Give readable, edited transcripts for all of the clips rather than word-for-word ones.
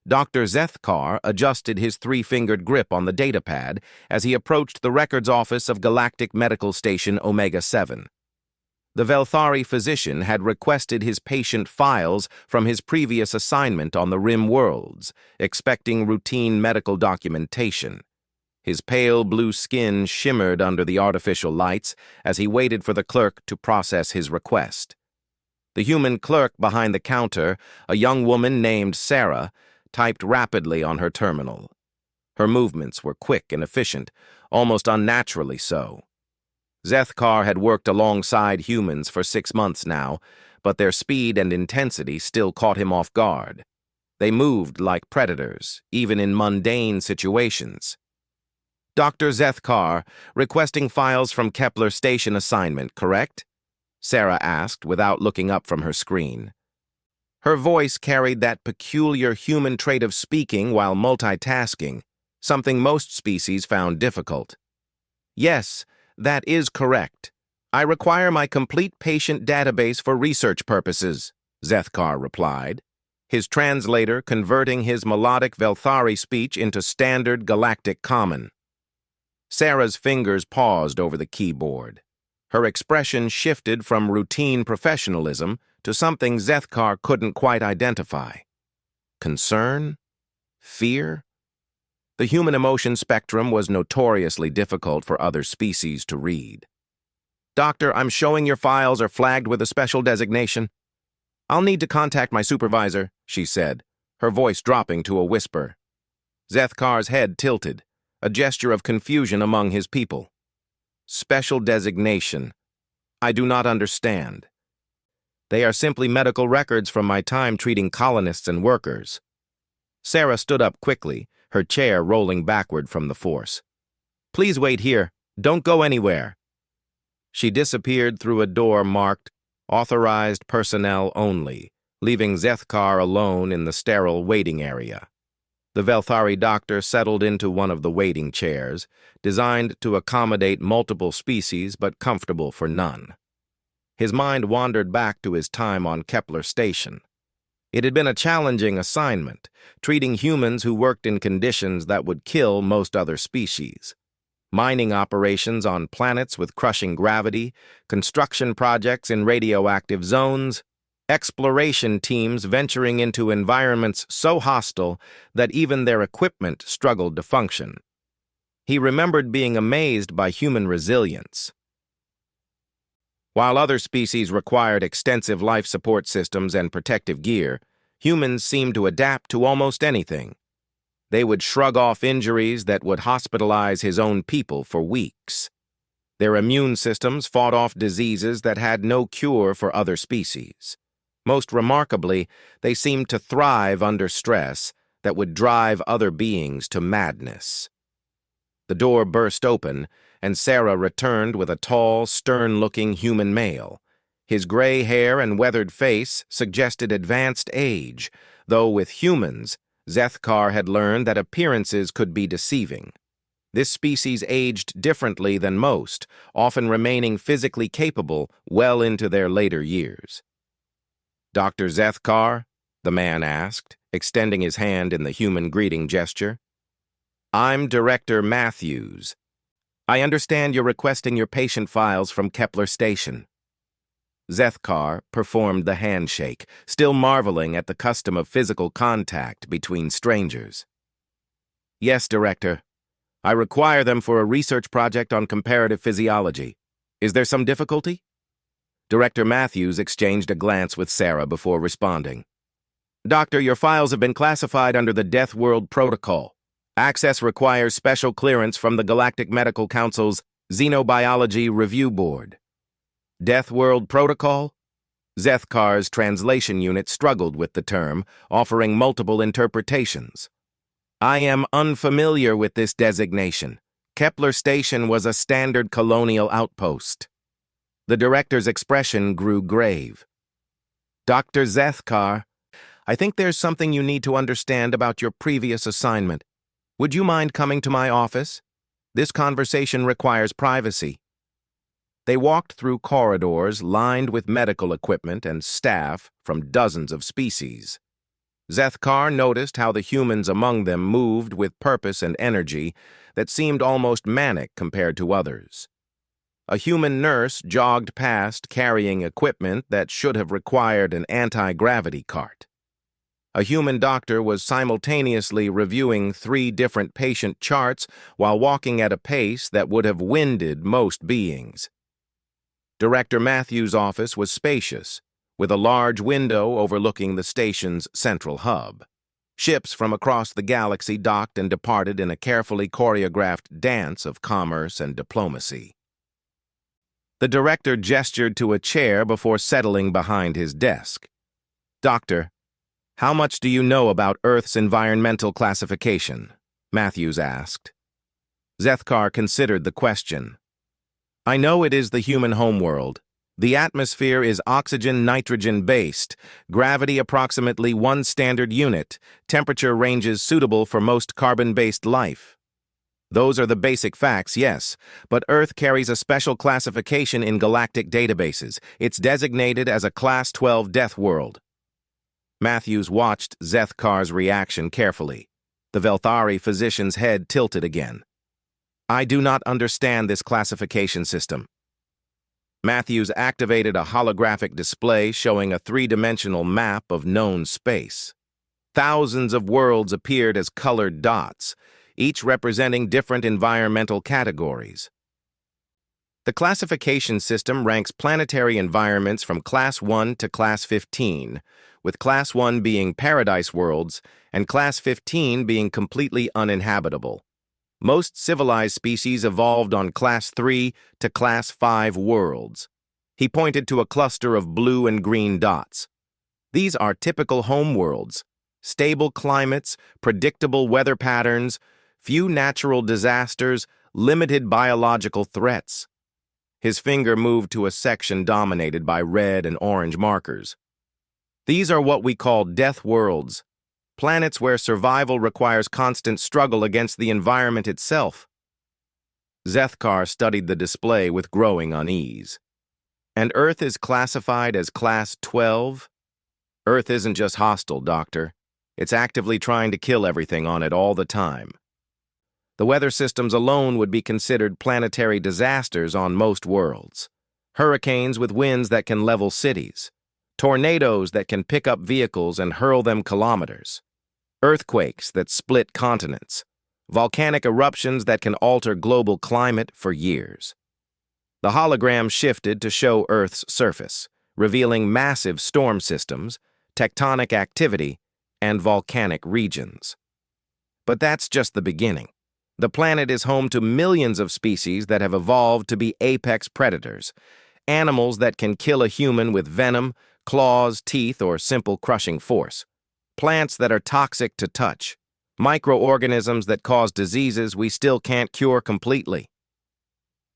Dr. Zethkar adjusted his three-fingered grip on the datapad as he approached the records office of Galactic Medical Station Omega-7. The Velthari physician had requested his patient files from his previous assignment on the Rim worlds, expecting routine medical documentation. His pale blue skin shimmered under the artificial lights as he waited for the clerk to process his request. The human clerk behind the counter, a young woman named Sarah, typed rapidly on her terminal. Her movements were quick and efficient, almost unnaturally so. Zethkar had worked alongside humans for 6 months now, but their speed and intensity still caught him off guard. They moved like predators, even in mundane situations. Dr. Zethkar, requesting files from Kepler Station assignment, correct? Sarah asked without looking up from her screen. Her voice carried that peculiar human trait of speaking while multitasking, something most species found difficult. Yes, that is correct. I require my complete patient database for research purposes, Zethkar replied, his translator converting his melodic Velthari speech into standard galactic common. Sarah's fingers paused over the keyboard. Her expression shifted from routine professionalism to something Zethkar couldn't quite identify. Concern? Fear? The human emotion spectrum was notoriously difficult for other species to read. Doctor, I'm showing your files are flagged with a special designation. I'll need to contact my supervisor, she said, her voice dropping to a whisper. Zethkar's head tilted, a gesture of confusion among his people. Special designation. I do not understand. They are simply medical records from my time treating colonists and workers. Sarah stood up quickly, her chair rolling backward from the force. Please wait here. Don't go anywhere. She disappeared through a door marked Authorized Personnel Only, leaving Zethkar alone in the sterile waiting area. The Velthari doctor settled into one of the waiting chairs, designed to accommodate multiple species but comfortable for none. His mind wandered back to his time on Kepler Station. It had been a challenging assignment, treating humans who worked in conditions that would kill most other species. Mining operations on planets with crushing gravity, construction projects in radioactive zones, exploration teams venturing into environments so hostile that even their equipment struggled to function. He remembered being amazed by human resilience. While other species required extensive life support systems and protective gear, humans seemed to adapt to almost anything. They would shrug off injuries that would hospitalize his own people for weeks. Their immune systems fought off diseases that had no cure for other species. Most remarkably, they seemed to thrive under stress that would drive other beings to madness. The door burst open, and Sarah returned with a tall, stern-looking human male. His gray hair and weathered face suggested advanced age, though with humans, Zethkar had learned that appearances could be deceiving. This species aged differently than most, often remaining physically capable well into their later years. Dr. Zethkar? The man asked, extending his hand in the human greeting gesture. I'm Director Matthews. I understand you're requesting your patient files from Kepler Station. Zethkar performed the handshake, still marveling at the custom of physical contact between strangers. Yes, Director. I require them for a research project on comparative physiology. Is there some difficulty? Director Matthews exchanged a glance with Sarah before responding. Doctor, your files have been classified under the Deathworld Protocol. Access requires special clearance from the Galactic Medical Council's Xenobiology Review Board. Deathworld Protocol? Zethkar's translation unit struggled with the term, offering multiple interpretations. I am unfamiliar with this designation. Kepler Station was a standard colonial outpost. The director's expression grew grave. Dr. Zethkar, I think there's something you need to understand about your previous assignment. Would you mind coming to my office? This conversation requires privacy. They walked through corridors lined with medical equipment and staff from dozens of species. Zethkar noticed how the humans among them moved with purpose and energy that seemed almost manic compared to others. A human nurse jogged past carrying equipment that should have required an anti-gravity cart. A human doctor was simultaneously reviewing 3 different patient charts while walking at a pace that would have winded most beings. Director Matthews' office was spacious, with a large window overlooking the station's central hub. Ships from across the galaxy docked and departed in a carefully choreographed dance of commerce and diplomacy. The director gestured to a chair before settling behind his desk. "Doctor, how much do you know about Earth's environmental classification?" Matthews asked. Zethkar considered the question. "I know it is the human homeworld. The atmosphere is oxygen-nitrogen-based, gravity approximately 1 standard unit, temperature ranges suitable for most carbon-based life. Those are the basic facts, yes, but Earth carries a special classification in galactic databases. It's designated as a Class 12 Deathworld." Matthews watched Zethkar's reaction carefully. The Velthari physician's head tilted again. "I do not understand this classification system." Matthews activated a holographic display showing a 3-dimensional map of known space. Thousands of worlds appeared as colored dots, each representing different environmental categories. The classification system ranks planetary environments from Class 1 to Class 15, with Class 1 being paradise worlds and Class 15 being completely uninhabitable. Most civilized species evolved on Class 3 to Class 5 worlds. He pointed to a cluster of blue and green dots. These are typical home worlds: stable climates, predictable weather patterns, few natural disasters, limited biological threats. His finger moved to a section dominated by red and orange markers. These are what we call death worlds, planets where survival requires constant struggle against the environment itself. Zethkar studied the display with growing unease. "And Earth is classified as Class 12? Earth isn't just hostile, Doctor. It's actively trying to kill everything on it all the time. The weather systems alone would be considered planetary disasters on most worlds. Hurricanes with winds that can level cities. Tornadoes that can pick up vehicles and hurl them kilometers. Earthquakes that split continents. Volcanic eruptions that can alter global climate for years." The hologram shifted to show Earth's surface, revealing massive storm systems, tectonic activity, and volcanic regions. But that's just the beginning. The planet is home to millions of species that have evolved to be apex predators, animals that can kill a human with venom, claws, teeth, or simple crushing force. Plants that are toxic to touch. Microorganisms that cause diseases we still can't cure completely.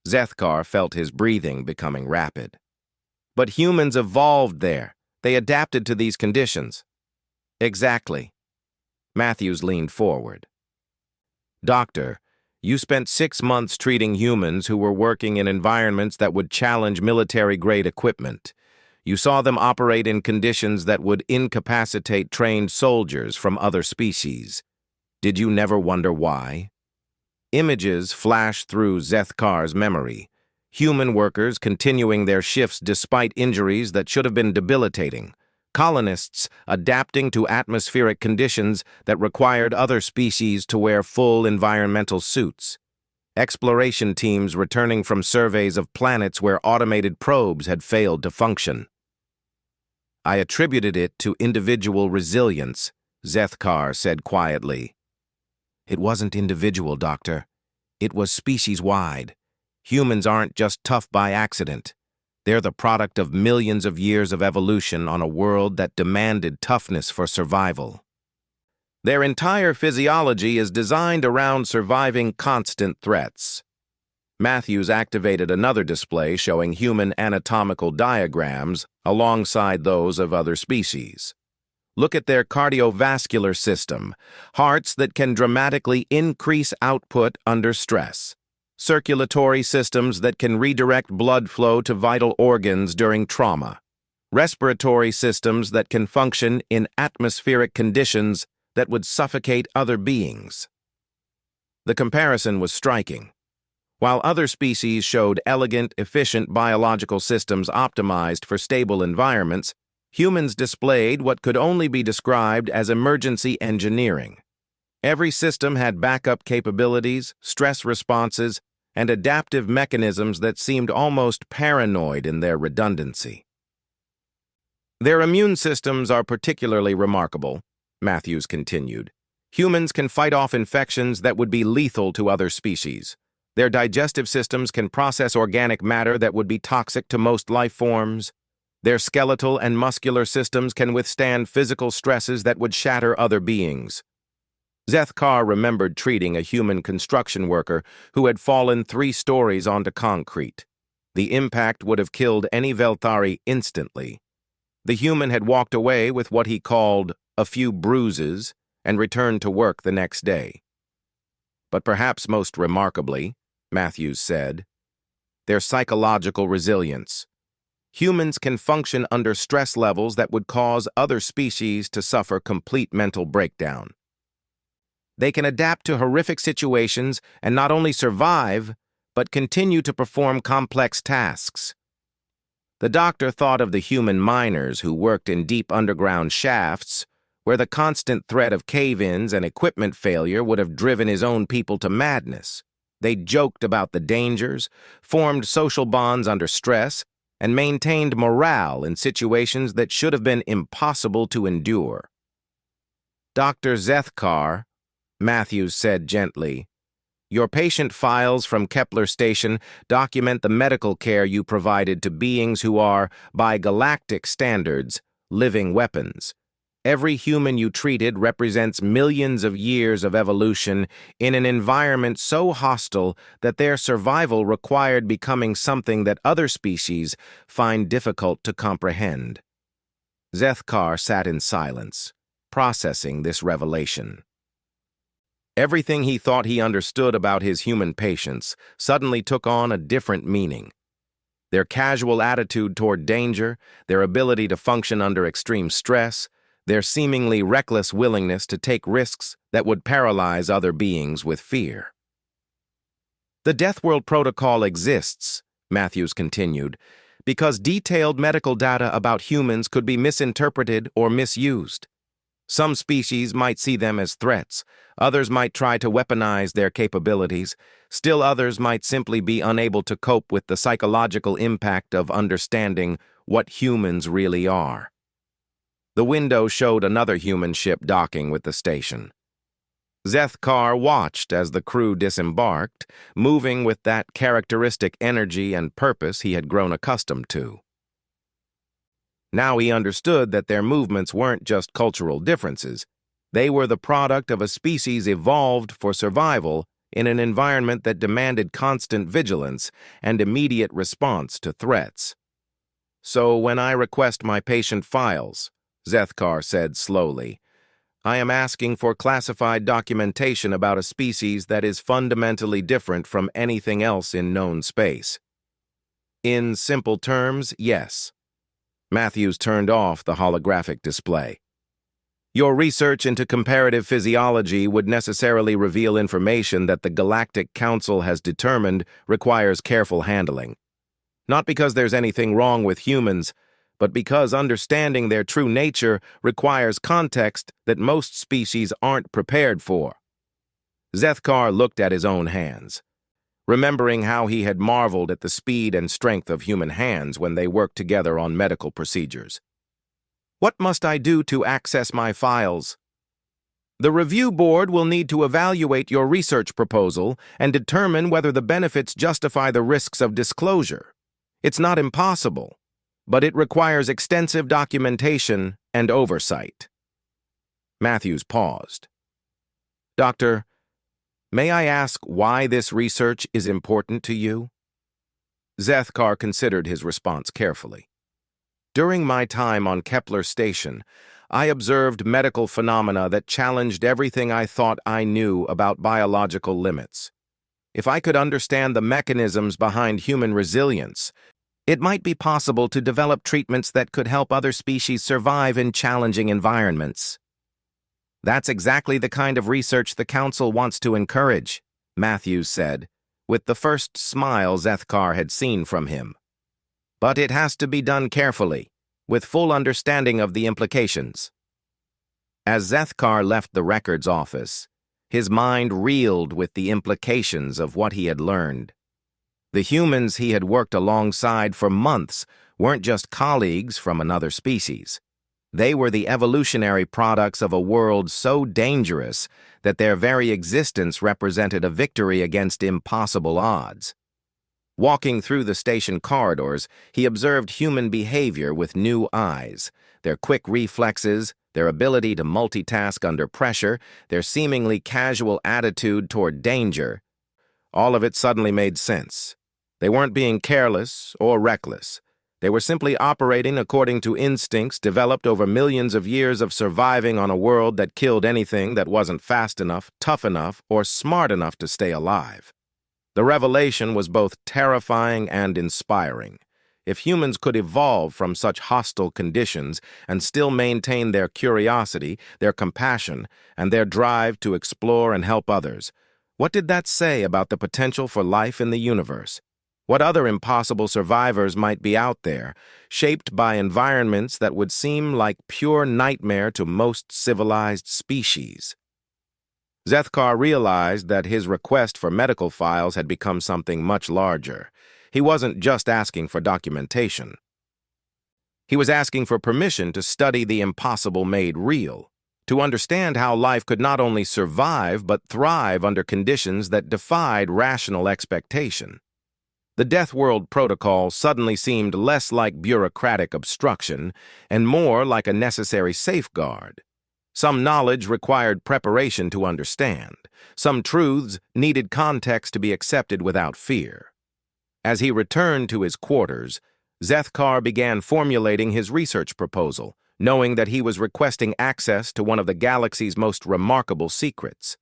Zethkar felt his breathing becoming rapid. But humans evolved there. They adapted to these conditions. Exactly. Matthews leaned forward. "Doctor, you spent 6 months treating humans who were working in environments that would challenge military-grade equipment. You saw them operate in conditions that would incapacitate trained soldiers from other species. Did you never wonder why?" Images flashed through Zethkar's memory. Human workers continuing their shifts despite injuries that should have been debilitating. Colonists adapting to atmospheric conditions that required other species to wear full environmental suits. Exploration teams returning from surveys of planets where automated probes had failed to function. "I attributed it to individual resilience," Zethkar said quietly. "It wasn't individual, Doctor. It was species-wide. Humans aren't just tough by accident. They're the product of millions of years of evolution on a world that demanded toughness for survival. Their entire physiology is designed around surviving constant threats." Matthews activated another display showing human anatomical diagrams alongside those of other species. "Look at their cardiovascular system, hearts that can dramatically increase output under stress. Circulatory systems that can redirect blood flow to vital organs during trauma. respiratory systems that can function in atmospheric conditions that would suffocate other beings. The comparison was striking. While other species showed elegant, efficient biological systems optimized for stable environments, humans displayed what could only be described as emergency engineering. Every system had backup capabilities, stress responses, and adaptive mechanisms that seemed almost paranoid in their redundancy. Their immune systems are particularly remarkable, Matthews continued. Humans can fight off infections that would be lethal to other species. Their digestive systems can process organic matter that would be toxic to most life forms. Their skeletal and muscular systems can withstand physical stresses that would shatter other beings. Zethkar remembered treating a human construction worker who had fallen 3 stories onto concrete. The impact would have killed any Velthari instantly. The human had walked away with what he called a few bruises and returned to work the next day. But perhaps most remarkably, Matthews said, their psychological resilience. Humans can function under stress levels that would cause other species to suffer complete mental breakdown. They can adapt to horrific situations and not only survive, but continue to perform complex tasks. The doctor thought of the human miners who worked in deep underground shafts, where the constant threat of cave-ins and equipment failure would have driven his own people to madness. They joked about the dangers, formed social bonds under stress, and maintained morale in situations that should have been impossible to endure. Dr. Zethkar, Matthews said gently, your patient files from Kepler Station document the medical care you provided to beings who are, by galactic standards, living weapons. Every human you treated represents millions of years of evolution in an environment so hostile that their survival required becoming something that other species find difficult to comprehend. Zethkar sat in silence, processing this revelation. Everything he thought he understood about his human patients suddenly took on a different meaning. Their casual attitude toward danger, their ability to function under extreme stress, their seemingly reckless willingness to take risks that would paralyze other beings with fear. The Deathworld Protocol exists, Matthews continued, because detailed medical data about humans could be misinterpreted or misused. Some species might see them as threats, others might try to weaponize their capabilities, still others might simply be unable to cope with the psychological impact of understanding what humans really are. The window showed another human ship docking with the station. Zethkar watched as the crew disembarked, moving with that characteristic energy and purpose he had grown accustomed to. Now he understood that their movements weren't just cultural differences. They were the product of a species evolved for survival in an environment that demanded constant vigilance and immediate response to threats. So when I request my patient files, Zethkar said slowly, I am asking for classified documentation about a species that is fundamentally different from anything else in known space. In simple terms, yes. Matthews turned off the holographic display. Your research into comparative physiology would necessarily reveal information that the Galactic Council has determined requires careful handling. Not because there's anything wrong with humans, but because understanding their true nature requires context that most species aren't prepared for. Zethkar looked at his own hands, remembering how he had marveled at the speed and strength of human hands when they worked together on medical procedures. What must I do to access my files? The review board will need to evaluate your research proposal and determine whether the benefits justify the risks of disclosure. It's not impossible, but it requires extensive documentation and oversight. Matthews paused. Doctor, may I ask why this research is important to you? Zethkar considered his response carefully. During my time on Kepler Station, I observed medical phenomena that challenged everything I thought I knew about biological limits. If I could understand the mechanisms behind human resilience, It might be possible to develop treatments that could help other species survive in challenging environments. That's exactly the kind of research the Council wants to encourage, Matthews said, with the first smile Zethkar had seen from him. But it has to be done carefully, with full understanding of the implications. As Zethkar left the records office, his mind reeled with the implications of what he had learned. The humans he had worked alongside for months weren't just colleagues from another species. They were the evolutionary products of a world so dangerous that their very existence represented a victory against impossible odds. Walking through the station corridors, he observed human behavior with new eyes, their quick reflexes, their ability to multitask under pressure, their seemingly casual attitude toward danger. All of it suddenly made sense. They weren't being careless or reckless. They were simply operating according to instincts developed over millions of years of surviving on a world that killed anything that wasn't fast enough, tough enough, or smart enough to stay alive. The revelation was both terrifying and inspiring. If humans could evolve from such hostile conditions and still maintain their curiosity, their compassion, and their drive to explore and help others, what did that say about the potential for life in the universe? What other impossible survivors might be out there, shaped by environments that would seem like pure nightmare to most civilized species? Zethkar realized that his request for medical files had become something much larger. He wasn't just asking for documentation. He was asking for permission to study the impossible made real, to understand how life could not only survive but thrive under conditions that defied rational expectation. The Deathworld protocol suddenly seemed less like bureaucratic obstruction and more like a necessary safeguard. Some knowledge required preparation to understand. Some truths needed context to be accepted without fear. As he returned to his quarters, Zethkar began formulating his research proposal, knowing that he was requesting access to one of the galaxy's most remarkable secrets.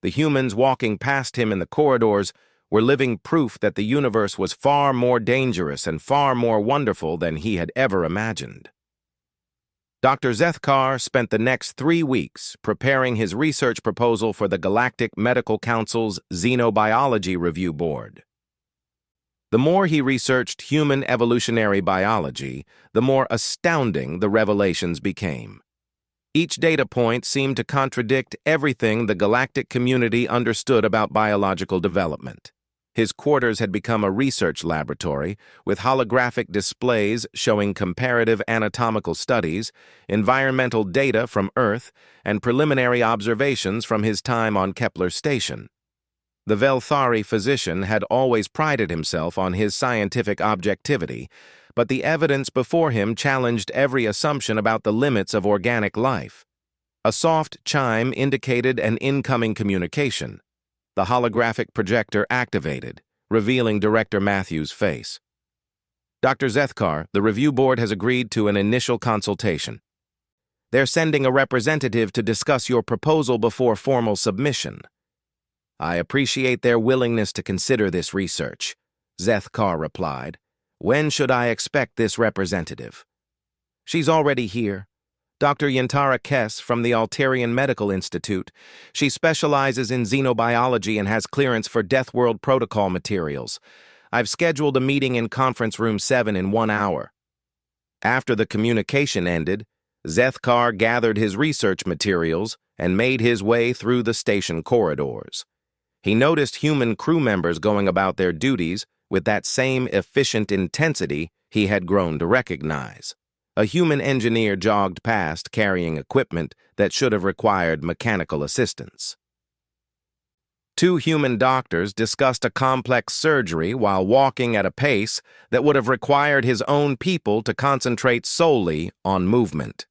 The humans walking past him in the corridors were living proof that the universe was far more dangerous and far more wonderful than he had ever imagined. Dr. Zethkar spent the next 3 weeks preparing his research proposal for the Galactic Medical Council's Xenobiology Review Board. The more he researched human evolutionary biology, the more astounding the revelations became. Each data point seemed to contradict everything the galactic community understood about biological development. His quarters had become a research laboratory, with holographic displays showing comparative anatomical studies, environmental data from Earth, and preliminary observations from his time on Kepler's station. The Velthari physician had always prided himself on his scientific objectivity, but the evidence before him challenged every assumption about the limits of organic life. A soft chime indicated an incoming communication. The holographic projector activated, revealing Director Matthews' face. Dr. Zethkar, the review board has agreed to an initial consultation. They're sending a representative to discuss your proposal before formal submission. I appreciate their willingness to consider this research, Zethkar replied. When should I expect this representative? She's already here. Dr. Yantara Kess from the Altarian Medical Institute. She specializes in xenobiology and has clearance for Deathworld protocol materials. I've scheduled a meeting in Conference Room 7 in 1 hour. After the communication ended, Zethkar gathered his research materials and made his way through the station corridors. He noticed human crew members going about their duties with that same efficient intensity he had grown to recognize. A human engineer jogged past carrying equipment that should have required mechanical assistance. 2 human doctors discussed a complex surgery while walking at a pace that would have required his own people to concentrate solely on movement.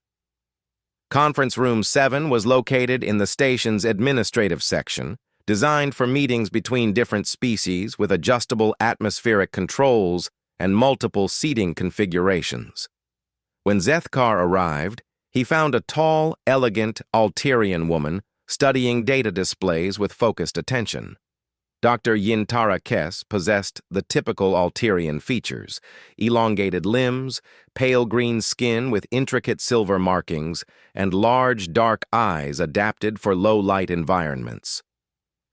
Conference Room 7 was located in the station's administrative section, designed for meetings between different species with adjustable atmospheric controls and multiple seating configurations. When Zethkar arrived, he found a tall, elegant Altarian woman studying data displays with focused attention. Dr. Yintara Kess possessed the typical Alterian features: elongated limbs, pale green skin with intricate silver markings, and large, dark eyes adapted for low-light environments.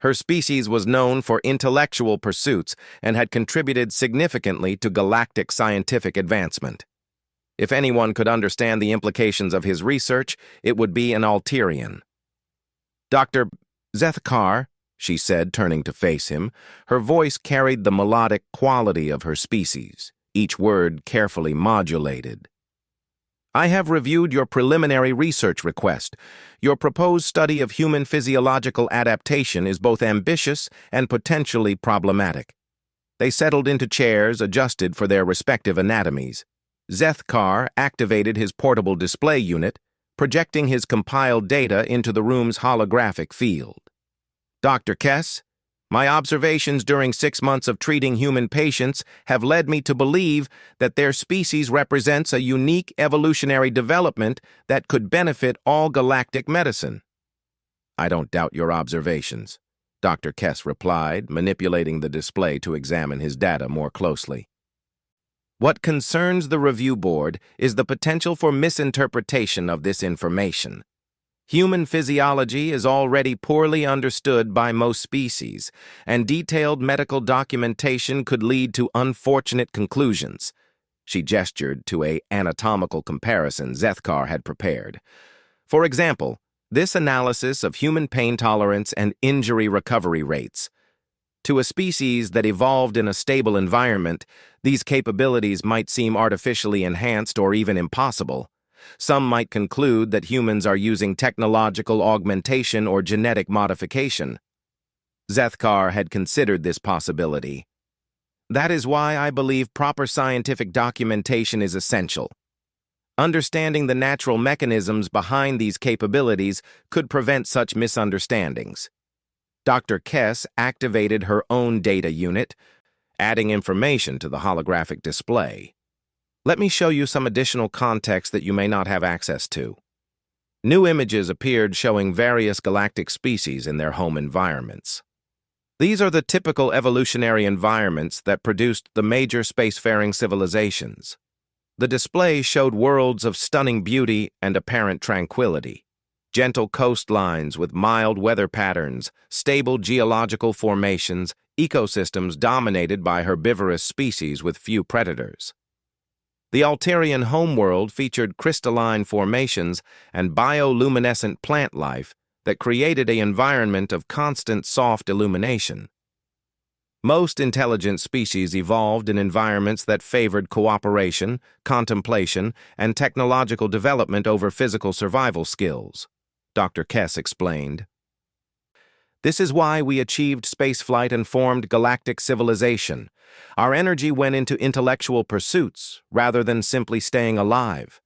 Her species was known for intellectual pursuits and had contributed significantly to galactic scientific advancement. If anyone could understand the implications of his research, it would be an Alterian. "Dr. Zethkar," she said, turning to face him. Her voice carried the melodic quality of her species, each word carefully modulated. "I have reviewed your preliminary research request. Your proposed study of human physiological adaptation is both ambitious and potentially problematic." They settled into chairs adjusted for their respective anatomies. Zethkar activated his portable display unit, projecting his compiled data into the room's holographic field. "Dr. Kess, my observations during 6 months of treating human patients have led me to believe that their species represents a unique evolutionary development that could benefit all galactic medicine." "I don't doubt your observations," Dr. Kess replied, manipulating the display to examine his data more closely. "What concerns the review board is the potential for misinterpretation of this information. Human physiology is already poorly understood by most species, and detailed medical documentation could lead to unfortunate conclusions." She gestured to an anatomical comparison Zethkar had prepared. "For example, this analysis of human pain tolerance and injury recovery rates. To a species that evolved in a stable environment, these capabilities might seem artificially enhanced or even impossible. Some might conclude that humans are using technological augmentation or genetic modification." Zethkar had considered this possibility. "That is why I believe proper scientific documentation is essential. Understanding the natural mechanisms behind these capabilities could prevent such misunderstandings." Dr. Kess activated her own data unit, adding information to the holographic display. "Let me show you some additional context that you may not have access to." New images appeared showing various galactic species in their home environments. These are the typical evolutionary environments that produced the major spacefaring civilizations. The display showed worlds of stunning beauty and apparent tranquility. Gentle coastlines with mild weather patterns, stable geological formations, ecosystems dominated by herbivorous species with few predators. The Alterian homeworld featured crystalline formations and bioluminescent plant life that created an environment of constant soft illumination. Most intelligent species evolved in environments that favored cooperation, contemplation, and technological development over physical survival skills, Dr. Kess explained. "This is why we achieved spaceflight and formed galactic civilization. Our energy went into intellectual pursuits rather than simply staying alive."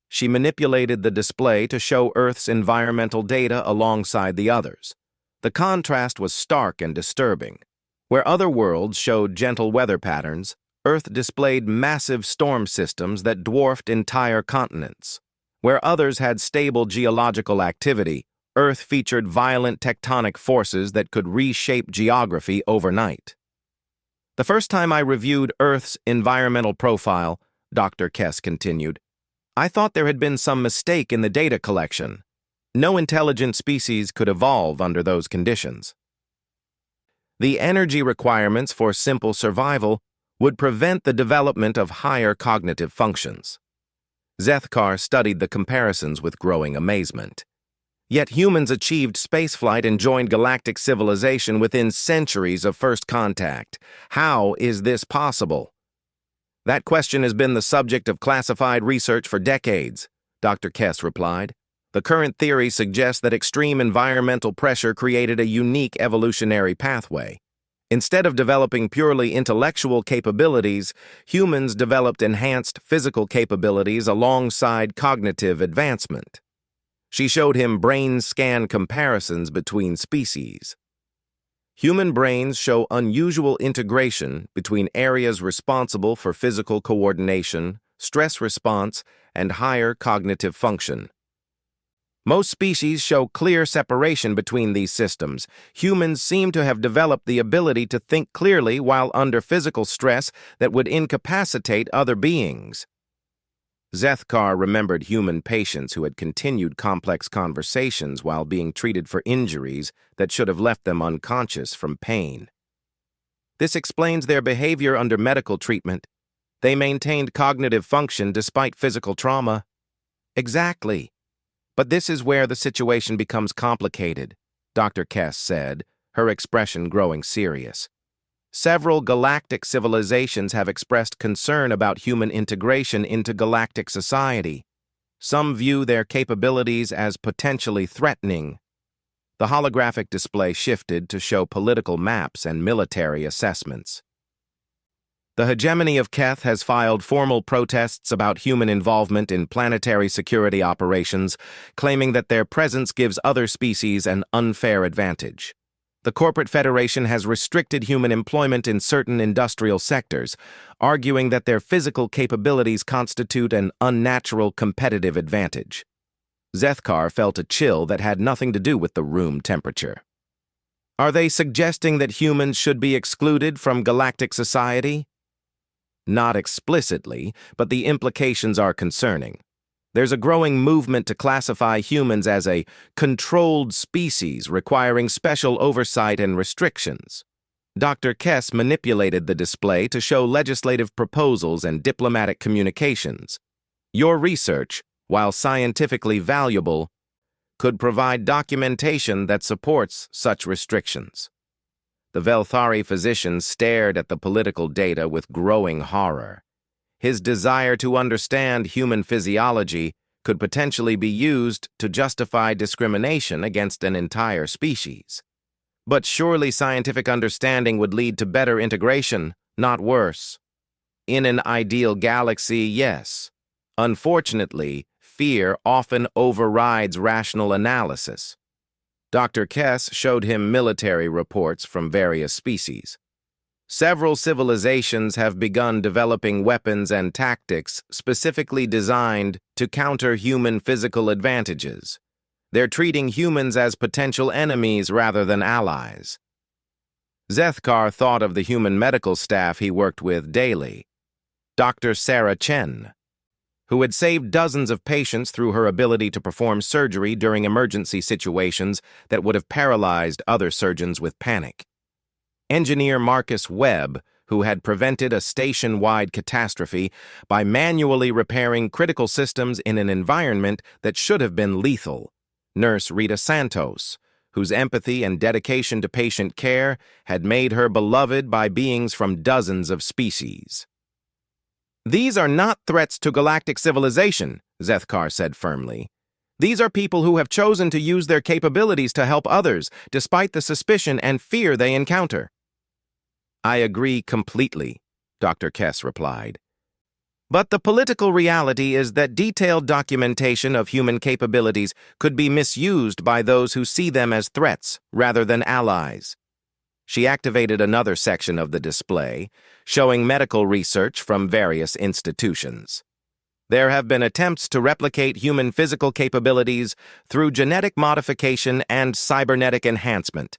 She manipulated the display to show Earth's environmental data alongside the others. The contrast was stark and disturbing. Where other worlds showed gentle weather patterns, Earth displayed massive storm systems that dwarfed entire continents. Where others had stable geological activity, Earth featured violent tectonic forces that could reshape geography overnight. "The first time I reviewed Earth's environmental profile," Dr. Kess continued, "I thought there had been some mistake in the data collection. No intelligent species could evolve under those conditions. The energy requirements for simple survival would prevent the development of higher cognitive functions." Zethkar studied the comparisons with growing amazement. Yet humans achieved spaceflight and joined galactic civilization within centuries of first contact. How is this possible? "That question has been the subject of classified research for decades," Dr. Kess replied. "The current theory suggests that extreme environmental pressure created a unique evolutionary pathway. Instead of developing purely intellectual capabilities, humans developed enhanced physical capabilities alongside cognitive advancement." She showed him brain scan comparisons between species. Human brains show unusual integration between areas responsible for physical coordination, stress response, and higher cognitive function. Most species show clear separation between these systems. Humans seem to have developed the ability to think clearly while under physical stress that would incapacitate other beings. Zethkar remembered human patients who had continued complex conversations while being treated for injuries that should have left them unconscious from pain. This explains their behavior under medical treatment. They maintained cognitive function despite physical trauma. Exactly. But this is where the situation becomes complicated, Dr. Kess said, her expression growing serious. Several galactic civilizations have expressed concern about human integration into galactic society. Some view their capabilities as potentially threatening. The holographic display shifted to show political maps and military assessments. The hegemony of Keth has filed formal protests about human involvement in planetary security operations, claiming that their presence gives other species an unfair advantage. The corporate federation has restricted human employment in certain industrial sectors, arguing that their physical capabilities constitute an unnatural competitive advantage. Zethkar felt a chill that had nothing to do with the room temperature. Are they suggesting that humans should be excluded from galactic society? Not explicitly, but the implications are concerning. There's a growing movement to classify humans as a controlled species requiring special oversight and restrictions. Dr. Kess manipulated the display to show legislative proposals and diplomatic communications. Your research, while scientifically valuable, could provide documentation that supports such restrictions. The Velthari physician stared at the political data with growing horror. His desire to understand human physiology could potentially be used to justify discrimination against an entire species. But surely scientific understanding would lead to better integration, not worse. In an ideal galaxy, yes. Unfortunately, fear often overrides rational analysis. Dr. Kess showed him military reports from various species. Several civilizations have begun developing weapons and tactics specifically designed to counter human physical advantages. They're treating humans as potential enemies rather than allies. Zethkar thought of the human medical staff he worked with daily. Dr. Sarah Chen, who had saved dozens of patients through her ability to perform surgery during emergency situations that would have paralyzed other surgeons with panic. Engineer Marcus Webb, who had prevented a station-wide catastrophe by manually repairing critical systems in an environment that should have been lethal. Nurse Rita Santos, whose empathy and dedication to patient care had made her beloved by beings from dozens of species. These are not threats to galactic civilization, Zethkar said firmly. These are people who have chosen to use their capabilities to help others, despite the suspicion and fear they encounter. I agree completely, Dr. Kess replied. But the political reality is that detailed documentation of human capabilities could be misused by those who see them as threats rather than allies. She activated another section of the display, showing medical research from various institutions. There have been attempts to replicate human physical capabilities through genetic modification and cybernetic enhancement.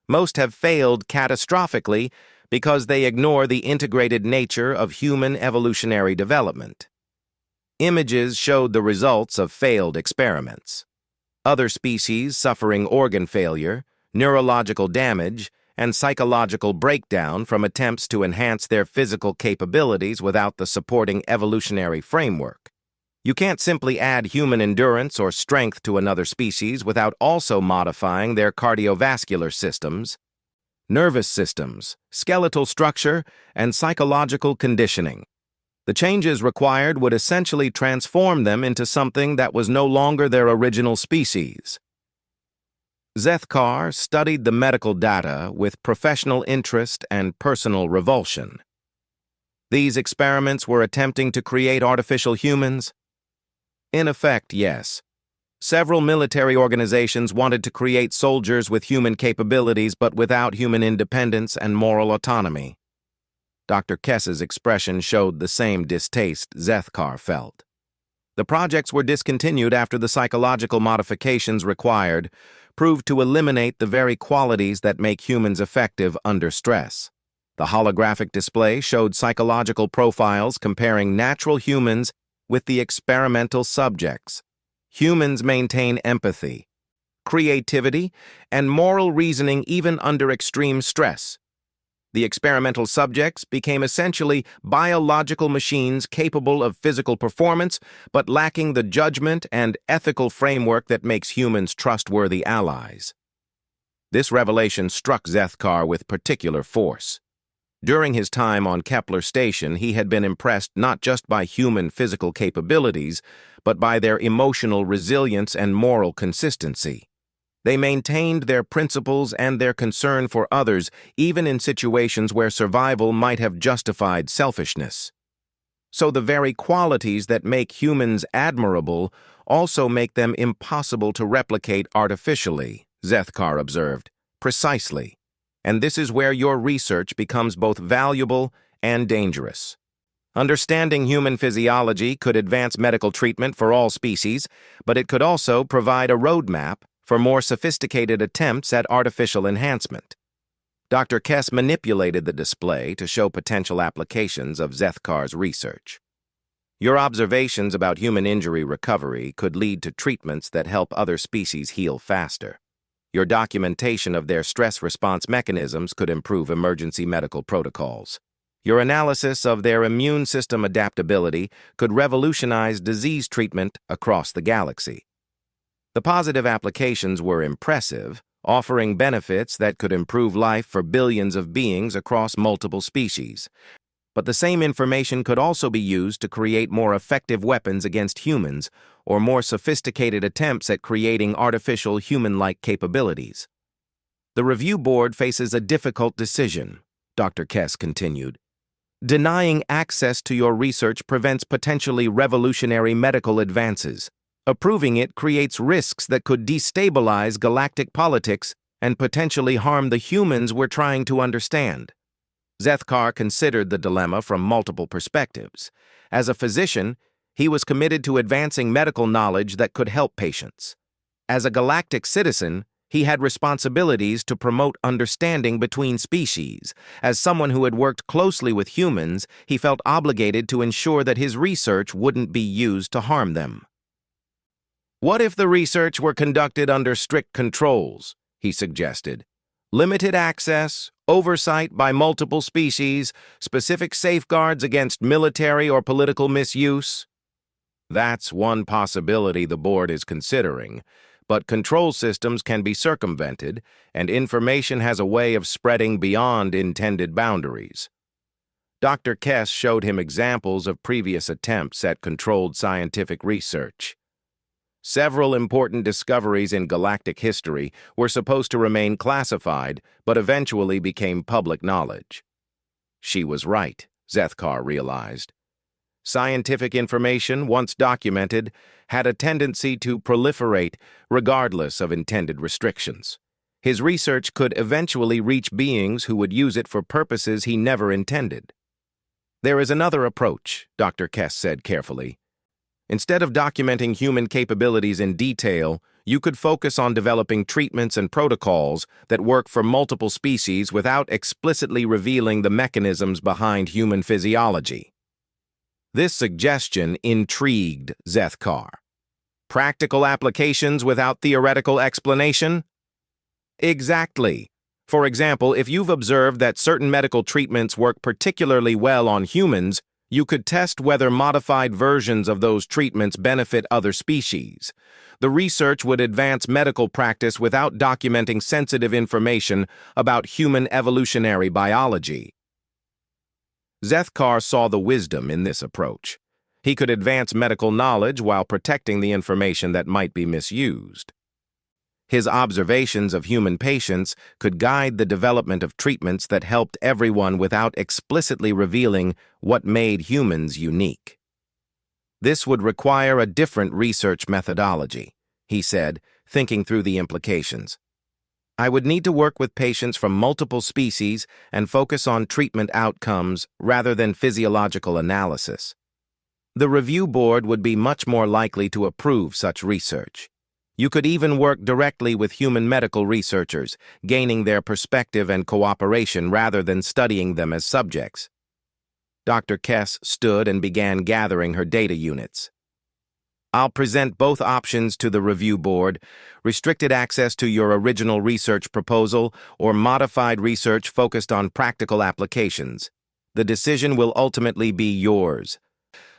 Most have failed catastrophically because they ignore the integrated nature of human evolutionary development. Images showed the results of failed experiments. Other species suffering organ failure, neurological damage, and psychological breakdown from attempts to enhance their physical capabilities without the supporting evolutionary framework. You can't simply add human endurance or strength to another species without also modifying their cardiovascular systems, nervous systems, skeletal structure, and psychological conditioning. The changes required would essentially transform them into something that was no longer their original species. Zethkar studied the medical data with professional interest and personal revulsion. These experiments were attempting to create artificial humans? In effect, yes. Several military organizations wanted to create soldiers with human capabilities but without human independence and moral autonomy. Dr. Kess's expression showed the same distaste Zethkar felt. The projects were discontinued after the psychological modifications required proved to eliminate the very qualities that make humans effective under stress. The holographic display showed psychological profiles comparing natural humans with the experimental subjects. Humans maintain empathy, creativity, and moral reasoning even under extreme stress. The experimental subjects became essentially biological machines capable of physical performance, but lacking the judgment and ethical framework that makes humans trustworthy allies. This revelation struck Zethkar with particular force. During his time on Kepler Station, he had been impressed not just by human physical capabilities, but by their emotional resilience and moral consistency. They maintained their principles and their concern for others, even in situations where survival might have justified selfishness. So the very qualities that make humans admirable also make them impossible to replicate artificially, Zethkar observed. Precisely. And this is where your research becomes both valuable and dangerous. Understanding human physiology could advance medical treatment for all species, but it could also provide a roadmap for more sophisticated attempts at artificial enhancement. Dr. Kess manipulated the display to show potential applications of Zethkar's research. Your observations about human injury recovery could lead to treatments that help other species heal faster. Your documentation of their stress response mechanisms could improve emergency medical protocols. Your analysis of their immune system adaptability could revolutionize disease treatment across the galaxy. The positive applications were impressive, offering benefits that could improve life for billions of beings across multiple species. But the same information could also be used to create more effective weapons against humans or more sophisticated attempts at creating artificial human-like capabilities. The review board faces a difficult decision, Dr. Kess continued. Denying access to your research prevents potentially revolutionary medical advances. Approving it creates risks that could destabilize galactic politics and potentially harm the humans we're trying to understand. Zethkar considered the dilemma from multiple perspectives. As a physician, he was committed to advancing medical knowledge that could help patients. As a galactic citizen, he had responsibilities to promote understanding between species. As someone who had worked closely with humans, he felt obligated to ensure that his research wouldn't be used to harm them. What if the research were conducted under strict controls, he suggested. Limited access, oversight by multiple species, specific safeguards against military or political misuse. That's one possibility the board is considering, but control systems can be circumvented, and information has a way of spreading beyond intended boundaries. Dr. Kess showed him examples of previous attempts at controlled scientific research. Several important discoveries in galactic history were supposed to remain classified, but eventually became public knowledge. She was right, Zethkar realized. Scientific information, once documented, had a tendency to proliferate regardless of intended restrictions. His research could eventually reach beings who would use it for purposes he never intended. There is another approach, Dr. Kess said carefully. Instead of documenting human capabilities in detail, you could focus on developing treatments and protocols that work for multiple species without explicitly revealing the mechanisms behind human physiology. This suggestion intrigued Zethkar. Practical applications without theoretical explanation? Exactly. For example, if you've observed that certain medical treatments work particularly well on humans, you could test whether modified versions of those treatments benefit other species. The research would advance medical practice without documenting sensitive information about human evolutionary biology. Zethkar saw the wisdom in this approach. He could advance medical knowledge while protecting the information that might be misused. His observations of human patients could guide the development of treatments that helped everyone without explicitly revealing what made humans unique. This would require a different research methodology, he said, thinking through the implications. I would need to work with patients from multiple species and focus on treatment outcomes rather than physiological analysis. The review board would be much more likely to approve such research. You could even work directly with human medical researchers, gaining their perspective and cooperation rather than studying them as subjects. Dr. Kess stood and began gathering her data units. I'll present both options to the review board: restricted access to your original research proposal or modified research focused on practical applications. The decision will ultimately be yours.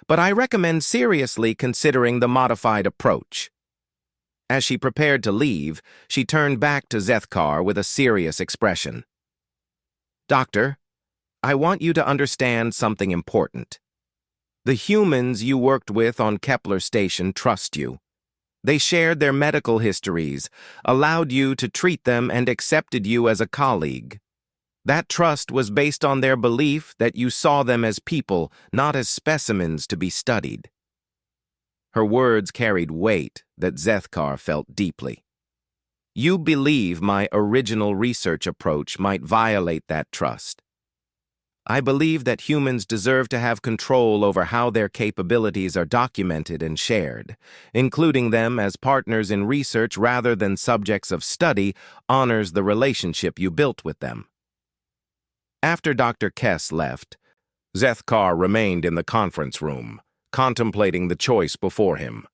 But I recommend seriously considering the modified approach. As she prepared to leave, she turned back to Zethkar with a serious expression. Doctor, I want you to understand something important. The humans you worked with on Kepler Station trust you. They shared their medical histories, allowed you to treat them, and accepted you as a colleague. That trust was based on their belief that you saw them as people, not as specimens to be studied. Her words carried weight that Zethkar felt deeply. You believe my original research approach might violate that trust. I believe that humans deserve to have control over how their capabilities are documented and shared. Including them as partners in research rather than subjects of study honors the relationship you built with them. After Dr. Kess left, Zethkar remained in the conference room, contemplating the choice before him.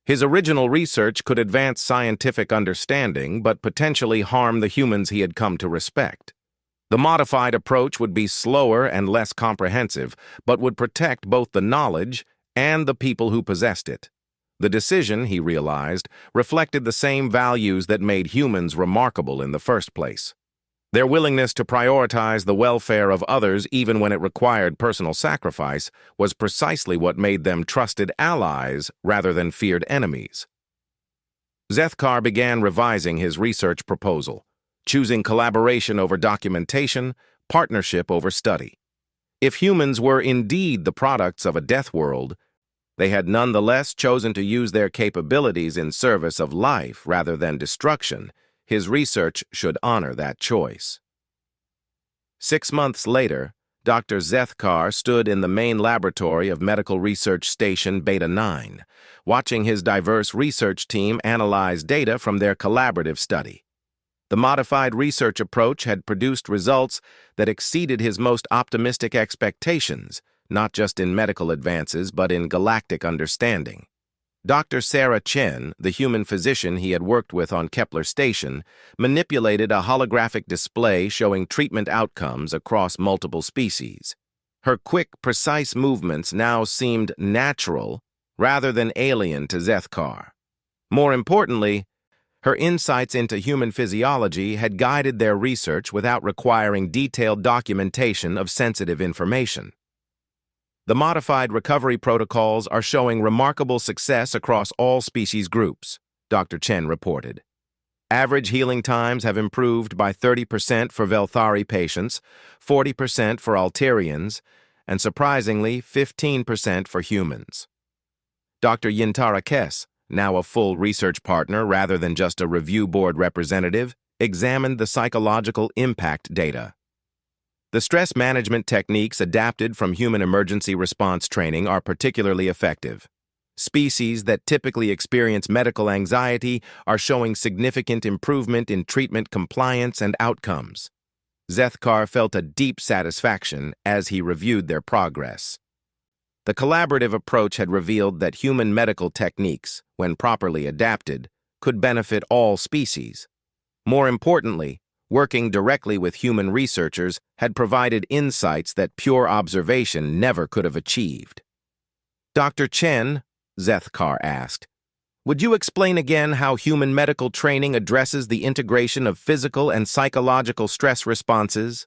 His original research could advance scientific understanding but potentially harm the humans he had come to respect. The modified approach would be slower and less comprehensive, but would protect both the knowledge and the people who possessed it. The decision, he realized, reflected the same values that made humans remarkable in the first place. Their willingness to prioritize the welfare of others even when it required personal sacrifice was precisely what made them trusted allies rather than feared enemies. Zethkar began revising his research proposal, choosing collaboration over documentation, partnership over study. If humans were indeed the products of a Deathworld, they had nonetheless chosen to use their capabilities in service of life rather than destruction. His research should honor that choice. 6 months later, Dr. Zethkar stood in the main laboratory of Medical Research Station Beta 9, watching his diverse research team analyze data from their collaborative study. The modified research approach had produced results that exceeded his most optimistic expectations, not just in medical advances but in galactic understanding. Dr. Sarah Chen, the human physician he had worked with on Kepler Station, manipulated a holographic display showing treatment outcomes across multiple species. Her quick, precise movements now seemed natural rather than alien to Zethkar. More importantly, her insights into human physiology had guided their research without requiring detailed documentation of sensitive information. The modified recovery protocols are showing remarkable success across all species groups, Dr. Chen reported. Average healing times have improved by 30% for Velthari patients, 40% for Alterians, and surprisingly, 15% for humans. Dr. Yintara Kess, now a full research partner rather than just a review board representative, examined the psychological impact data. The stress management techniques adapted from human emergency response training are particularly effective. Species that typically experience medical anxiety are showing significant improvement in treatment compliance and outcomes. Zethkar felt a deep satisfaction as he reviewed their progress. The collaborative approach had revealed that human medical techniques, when properly adapted, could benefit all species. More importantly, working directly with human researchers had provided insights that pure observation never could have achieved. Dr. Chen, Zethkar asked, would you explain again how human medical training addresses the integration of physical and psychological stress responses?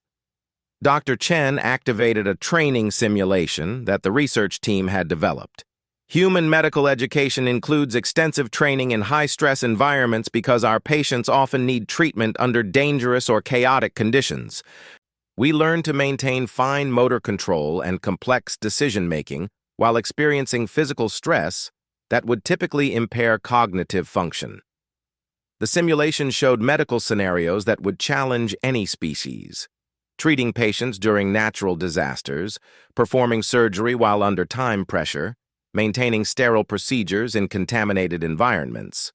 Dr. Chen activated a training simulation that the research team had developed. Human medical education includes extensive training in high-stress environments because our patients often need treatment under dangerous or chaotic conditions. We learn to maintain fine motor control and complex decision-making while experiencing physical stress that would typically impair cognitive function. The simulation showed medical scenarios that would challenge any species: treating patients during natural disasters, performing surgery while under time pressure, maintaining sterile procedures in contaminated environments.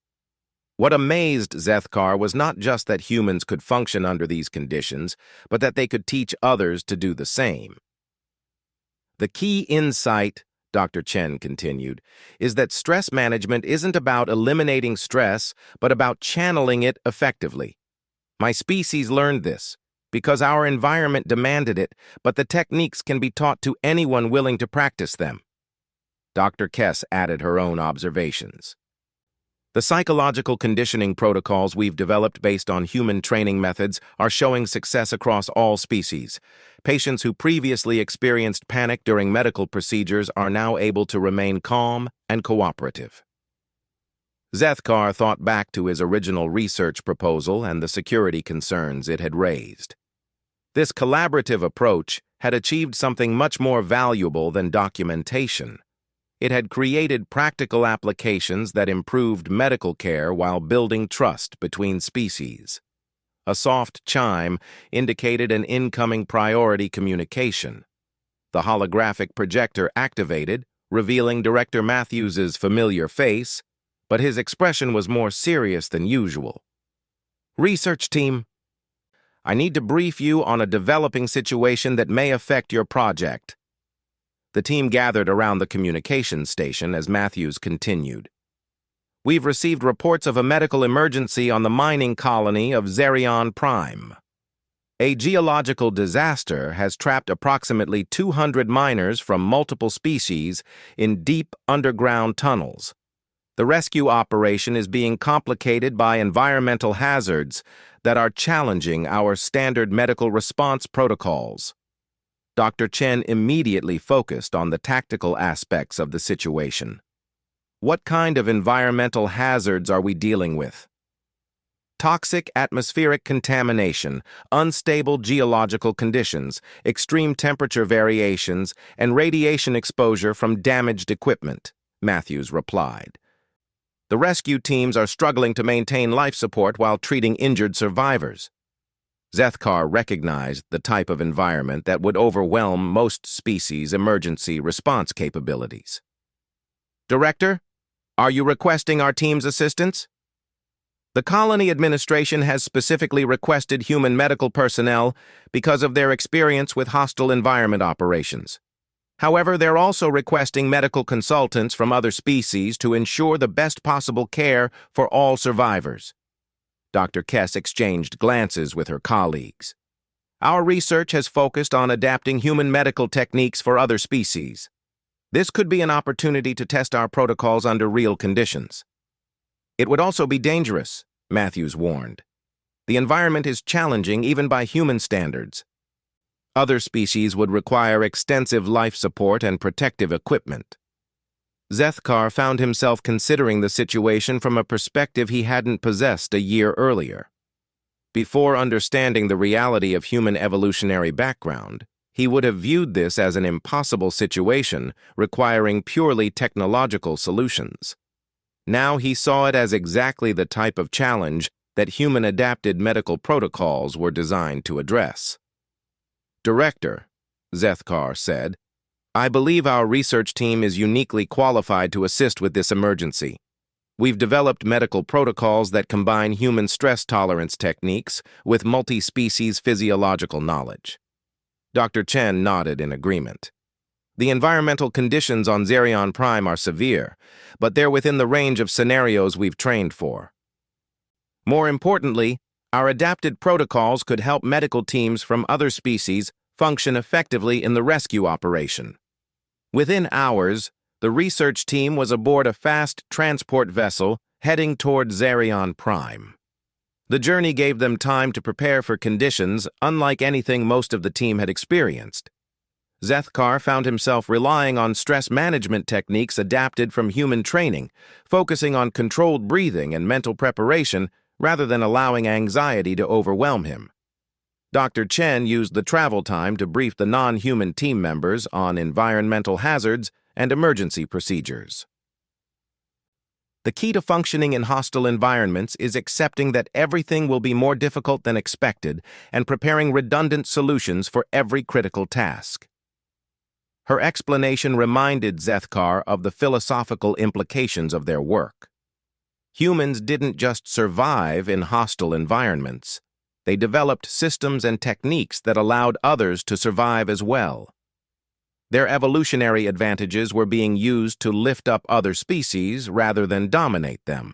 What amazed Zethkar was not just that humans could function under these conditions, but that they could teach others to do the same. The key insight, Dr. Chen continued, is that stress management isn't about eliminating stress, but about channeling it effectively. My species learned this because our environment demanded it, but the techniques can be taught to anyone willing to practice them. Dr. Kess added her own observations. The psychological conditioning protocols we've developed based on human training methods are showing success across all species. Patients who previously experienced panic during medical procedures are now able to remain calm and cooperative. Zethkar thought back to his original research proposal and the security concerns it had raised. This collaborative approach had achieved something much more valuable than documentation. It had created practical applications that improved medical care while building trust between species. A soft chime indicated an incoming priority communication. The holographic projector activated, revealing Director Matthews's familiar face, but his expression was more serious than usual. "Research team, I need to brief you on a developing situation that may affect your project." The team gathered around the communications station as Matthews continued. "We've received reports of a medical emergency on the mining colony of Zerion Prime. A geological disaster has trapped approximately 200 miners from multiple species in deep underground tunnels. The rescue operation is being complicated by environmental hazards that are challenging our standard medical response protocols." Dr. Chen immediately focused on the tactical aspects of the situation. "What kind of environmental hazards are we dealing with?" "Toxic atmospheric contamination, unstable geological conditions, extreme temperature variations, and radiation exposure from damaged equipment," Matthews replied. "The rescue teams are struggling to maintain life support while treating injured survivors." Zethkar recognized the type of environment that would overwhelm most species' emergency response capabilities. "Director, are you requesting our team's assistance?" "The colony administration has specifically requested human medical personnel because of their experience with hostile environment operations. However, they're also requesting medical consultants from other species to ensure the best possible care for all survivors." Dr. Kess exchanged glances with her colleagues. "Our research has focused on adapting human medical techniques for other species. This could be an opportunity to test our protocols under real conditions." "It would also be dangerous," Matthews warned. "The environment is challenging even by human standards. Other species would require extensive life support and protective equipment." Zethkar found himself considering the situation from a perspective he hadn't possessed a year earlier. Before understanding the reality of human evolutionary background, he would have viewed this as an impossible situation requiring purely technological solutions. Now he saw it as exactly the type of challenge that human-adapted medical protocols were designed to address. "Director," Zethkar said, "I believe our research team is uniquely qualified to assist with this emergency. We've developed medical protocols that combine human stress tolerance techniques with multi-species physiological knowledge." Dr. Chen nodded in agreement. "The environmental conditions on Zerion Prime are severe, but they're within the range of scenarios we've trained for. More importantly, our adapted protocols could help medical teams from other species function effectively in the rescue operation." Within hours, the research team was aboard a fast transport vessel heading toward Zerion Prime. The journey gave them time to prepare for conditions unlike anything most of the team had experienced. Zethkar found himself relying on stress management techniques adapted from human training, focusing on controlled breathing and mental preparation rather than allowing anxiety to overwhelm him. Dr. Chen used the travel time to brief the non-human team members on environmental hazards and emergency procedures. "The key to functioning in hostile environments is accepting that everything will be more difficult than expected and preparing redundant solutions for every critical task." Her explanation reminded Zethkar of the philosophical implications of their work. Humans didn't just survive in hostile environments. They developed systems and techniques that allowed others to survive as well. Their evolutionary advantages were being used to lift up other species rather than dominate them.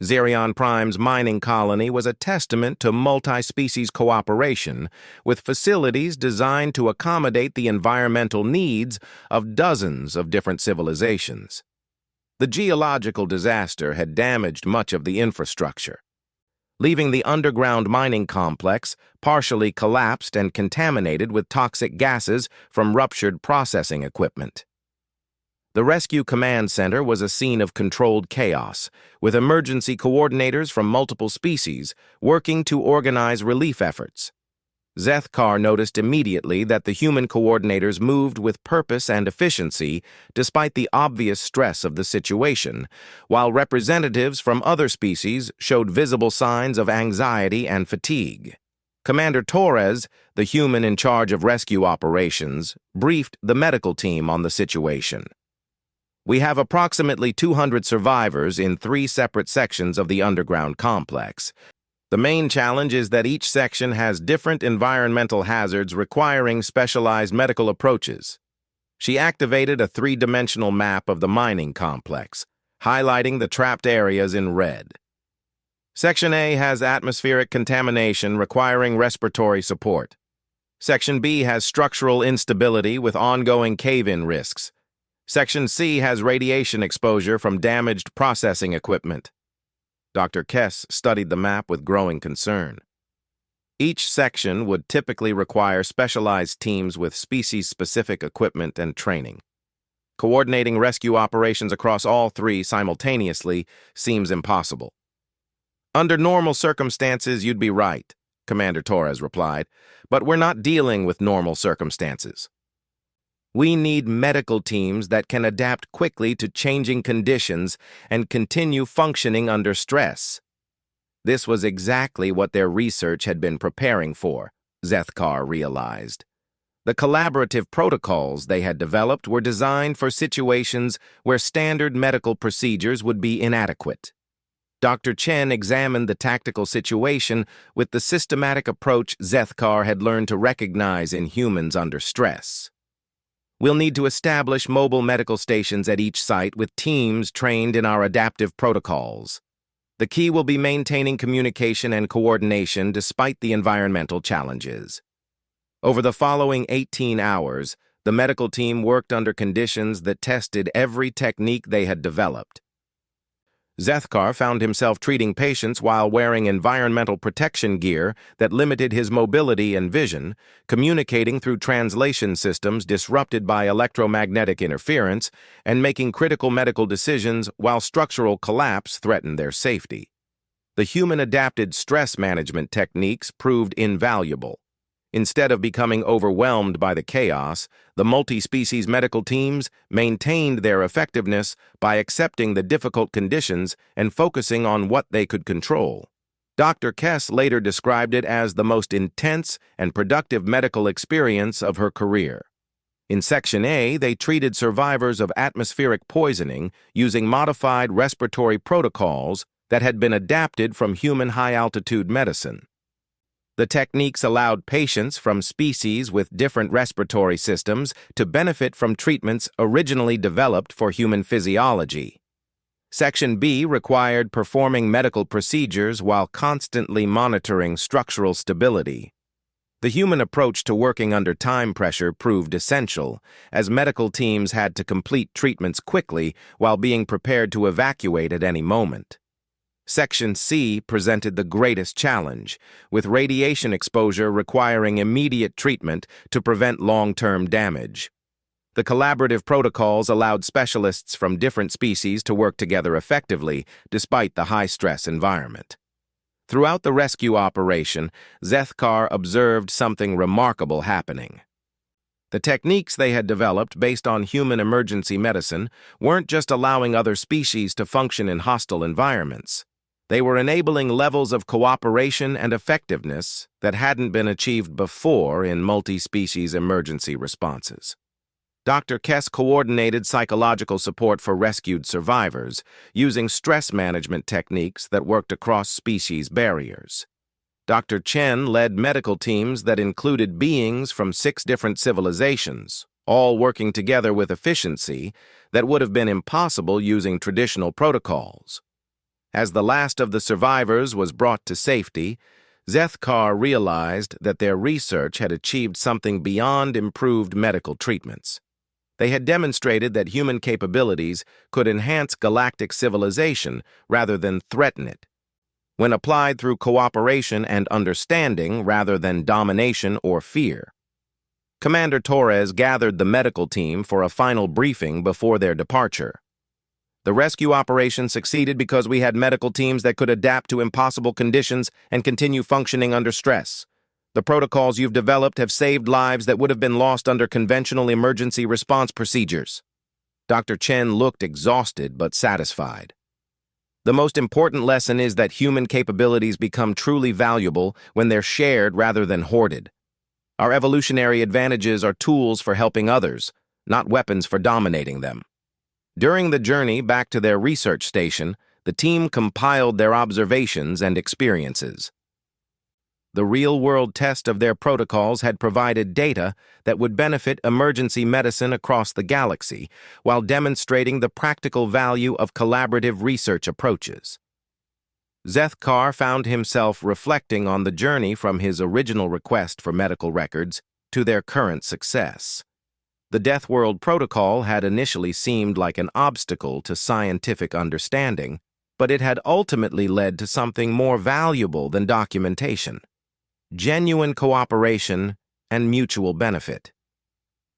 Xerion Prime's mining colony was a testament to multi-species cooperation, with facilities designed to accommodate the environmental needs of dozens of different civilizations. The geological disaster had damaged much of the infrastructure, leaving the underground mining complex partially collapsed and contaminated with toxic gases from ruptured processing equipment. The Rescue Command Center was a scene of controlled chaos, with emergency coordinators from multiple species working to organize relief efforts. Zethkar noticed immediately that the human coordinators moved with purpose and efficiency despite the obvious stress of the situation, while representatives from other species showed visible signs of anxiety and fatigue. Commander Torres, the human in charge of rescue operations, briefed the medical team on the situation. "We have approximately 200 survivors in 3 separate sections of the underground complex. The main challenge is that each section has different environmental hazards requiring specialized medical approaches." She activated a 3-dimensional map of the mining complex, highlighting the trapped areas in red. Section A has atmospheric contamination requiring respiratory support. Section B has structural instability with ongoing cave-in risks. Section C has radiation exposure from damaged processing equipment. Dr. Kess studied the map with growing concern. Each section would typically require specialized teams with species-specific equipment and training. Coordinating rescue operations across all 3 simultaneously seems impossible. "Under normal circumstances, you'd be right," Commander Torres replied, "but we're not dealing with normal circumstances. We need medical teams that can adapt quickly to changing conditions and continue functioning under stress." This was exactly what their research had been preparing for, Zethkar realized. The collaborative protocols they had developed were designed for situations where standard medical procedures would be inadequate. Dr. Chen examined the tactical situation with the systematic approach Zethkar had learned to recognize in humans under stress. "We'll need to establish mobile medical stations at each site with teams trained in our adaptive protocols. The key will be maintaining communication and coordination despite the environmental challenges." Over the following 18 hours, the medical team worked under conditions that tested every technique they had developed. Zethkar found himself treating patients while wearing environmental protection gear that limited his mobility and vision, communicating through translation systems disrupted by electromagnetic interference, and making critical medical decisions while structural collapse threatened their safety. The human-adapted stress management techniques proved invaluable. Instead of becoming overwhelmed by the chaos, the multi-species medical teams maintained their effectiveness by accepting the difficult conditions and focusing on what they could control. Dr. Kess later described it as the most intense and productive medical experience of her career. In Section A, they treated survivors of atmospheric poisoning using modified respiratory protocols that had been adapted from human high-altitude medicine. The techniques allowed patients from species with different respiratory systems to benefit from treatments originally developed for human physiology. Section B required performing medical procedures while constantly monitoring structural stability. The human approach to working under time pressure proved essential, as medical teams had to complete treatments quickly while being prepared to evacuate at any moment. Section C presented the greatest challenge, with radiation exposure requiring immediate treatment to prevent long-term damage. The collaborative protocols allowed specialists from different species to work together effectively, despite the high-stress environment. Throughout the rescue operation, Zethkar observed something remarkable happening. The techniques they had developed based on human emergency medicine weren't just allowing other species to function in hostile environments. They were enabling levels of cooperation and effectiveness that hadn't been achieved before in multi-species emergency responses. Dr. Kess coordinated psychological support for rescued survivors, using stress management techniques that worked across species barriers. Dr. Chen led medical teams that included beings from 6 different civilizations, all working together with efficiency that would have been impossible using traditional protocols. As the last of the survivors was brought to safety, Zethkar realized that their research had achieved something beyond improved medical treatments. They had demonstrated that human capabilities could enhance galactic civilization rather than threaten it, when applied through cooperation and understanding rather than domination or fear. Commander Torres gathered the medical team for a final briefing before their departure. The rescue operation succeeded because we had medical teams that could adapt to impossible conditions and continue functioning under stress. The protocols you've developed have saved lives that would have been lost under conventional emergency response procedures. Dr. Chen looked exhausted but satisfied. The most important lesson is that human capabilities become truly valuable when they're shared rather than hoarded. Our evolutionary advantages are tools for helping others, not weapons for dominating them. During the journey back to their research station, the team compiled their observations and experiences. The real-world test of their protocols had provided data that would benefit emergency medicine across the galaxy, while demonstrating the practical value of collaborative research approaches. Zethkar found himself reflecting on the journey from his original request for medical records to their current success. The Deathworld protocol had initially seemed like an obstacle to scientific understanding, but it had ultimately led to something more valuable than documentation: genuine cooperation and mutual benefit.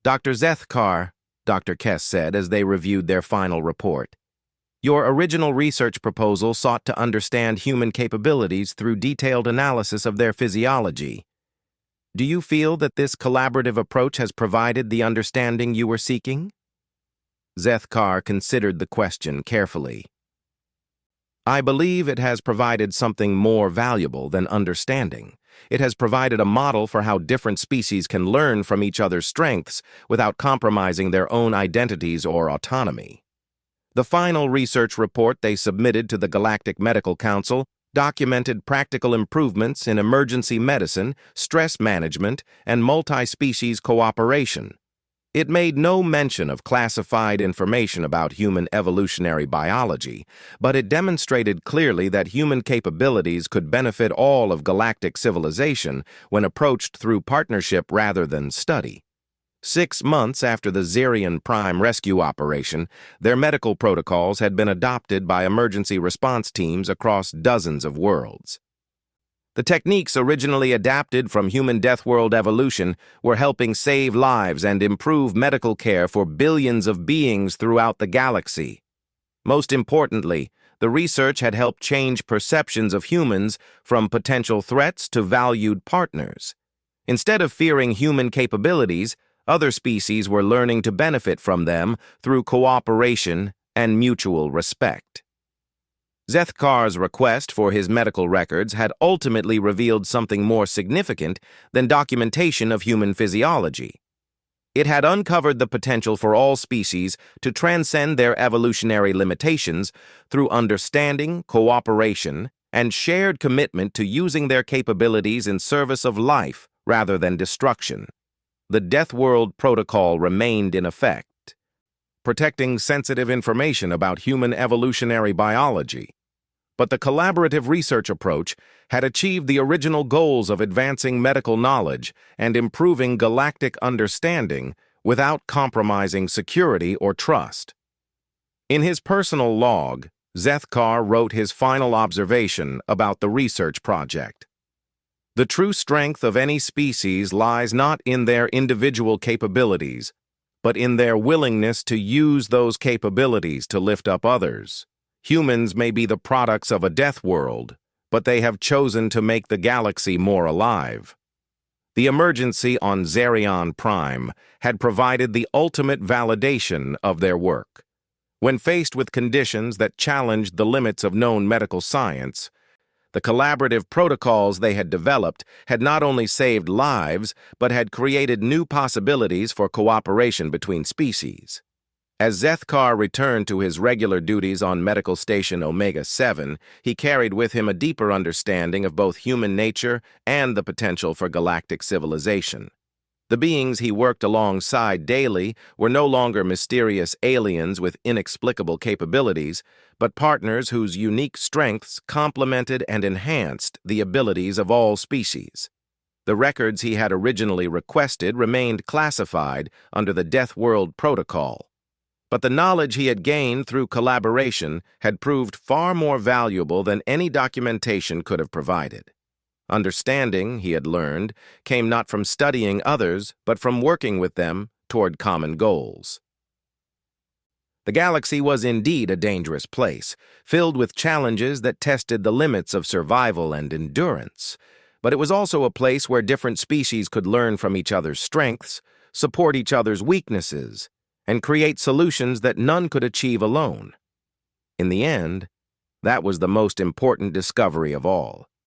Dr. Zethkar, Dr. Kess said as they reviewed their final report, your original research proposal sought to understand human capabilities through detailed analysis of their physiology. Do you feel that this collaborative approach has provided the understanding you were seeking? Zethkar considered the question carefully. I believe it has provided something more valuable than understanding. It has provided a model for how different species can learn from each other's strengths without compromising their own identities or autonomy. The final research report they submitted to the Galactic Medical Council documented practical improvements in emergency medicine, stress management, and multi-species cooperation. It made no mention of classified information about human evolutionary biology, but it demonstrated clearly that human capabilities could benefit all of galactic civilization when approached through partnership rather than study. 6 months after the Zerion Prime rescue operation, their medical protocols had been adopted by emergency response teams across dozens of worlds. The techniques originally adapted from human Deathworld evolution were helping save lives and improve medical care for billions of beings throughout the galaxy. Most importantly, the research had helped change perceptions of humans from potential threats to valued partners. Instead of fearing human capabilities, other species were learning to benefit from them through cooperation and mutual respect. Zethkar's request for his medical records had ultimately revealed something more significant than documentation of human physiology. It had uncovered the potential for all species to transcend their evolutionary limitations through understanding, cooperation, and shared commitment to using their capabilities in service of life rather than destruction. The Deathworld Protocol remained in effect, protecting sensitive information about human evolutionary biology. But the collaborative research approach had achieved the original goals of advancing medical knowledge and improving galactic understanding without compromising security or trust. In his personal log, Zethkar wrote his final observation about the research project. The true strength of any species lies not in their individual capabilities, but in their willingness to use those capabilities to lift up others. Humans may be the products of a death world, but they have chosen to make the galaxy more alive. The emergency on Zerion Prime had provided the ultimate validation of their work. When faced with conditions that challenged the limits of known medical science, The collaborative protocols they had developed had not only saved lives, but had created new possibilities for cooperation between species. As Zethkar returned to his regular duties on Medical Station Omega-7, he carried with him a deeper understanding of both human nature and the potential for galactic civilization. The beings he worked alongside daily were no longer mysterious aliens with inexplicable capabilities, but partners whose unique strengths complemented and enhanced the abilities of all species. The records he had originally requested remained classified under the Deathworld Protocol, but the knowledge he had gained through collaboration had proved far more valuable than any documentation could have provided. Understanding, he had learned, came not from studying others, but from working with them toward common goals. The galaxy was indeed a dangerous place, filled with challenges that tested the limits of survival and endurance. But it was also a place where different species could learn from each other's strengths, support each other's weaknesses, and create solutions that none could achieve alone. In the end, that was the most important discovery of all.